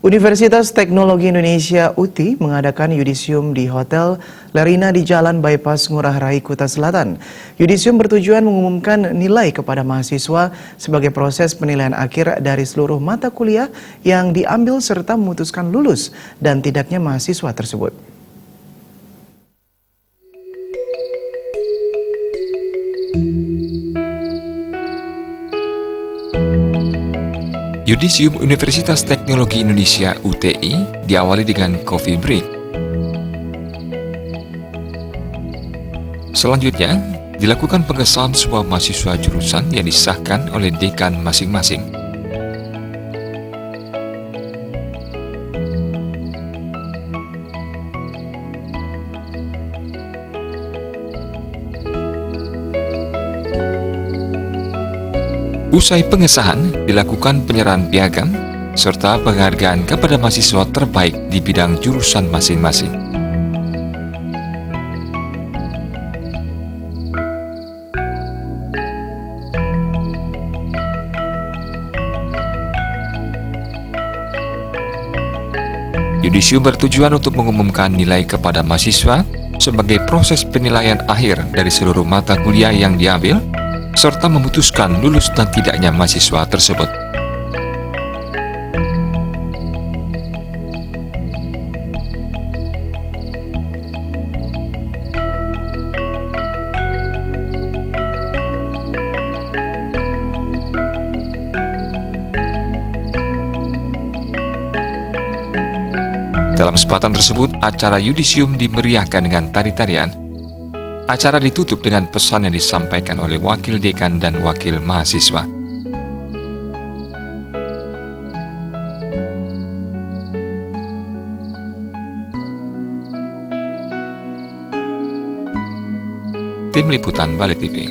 Universitas Teknologi Indonesia (UTI) mengadakan yudisium di Hotel Lerina di Jalan Bypass Ngurah Rai, Kuta Selatan. Yudisium bertujuan mengumumkan nilai kepada mahasiswa sebagai proses penilaian akhir dari seluruh mata kuliah yang diambil serta memutuskan lulus dan tidaknya mahasiswa tersebut. Yudisium Universitas Teknologi Indonesia (UTI) diawali dengan coffee break. Selanjutnya, dilakukan pengesahan sebuah mahasiswa jurusan yang disahkan oleh dekan masing-masing. Usai pengesahan, dilakukan penyerahan piagam serta penghargaan kepada mahasiswa terbaik di bidang jurusan masing-masing. Yudisium bertujuan untuk mengumumkan nilai kepada mahasiswa sebagai proses penilaian akhir dari seluruh mata kuliah yang diambil, serta memutuskan lulus dan tidaknya mahasiswa tersebut. Dalam kesempatan tersebut, acara yudisium dimeriahkan dengan tari-tarian. Acara ditutup dengan pesan yang disampaikan oleh wakil dekan dan wakil mahasiswa. Tim Liputan Balik TV.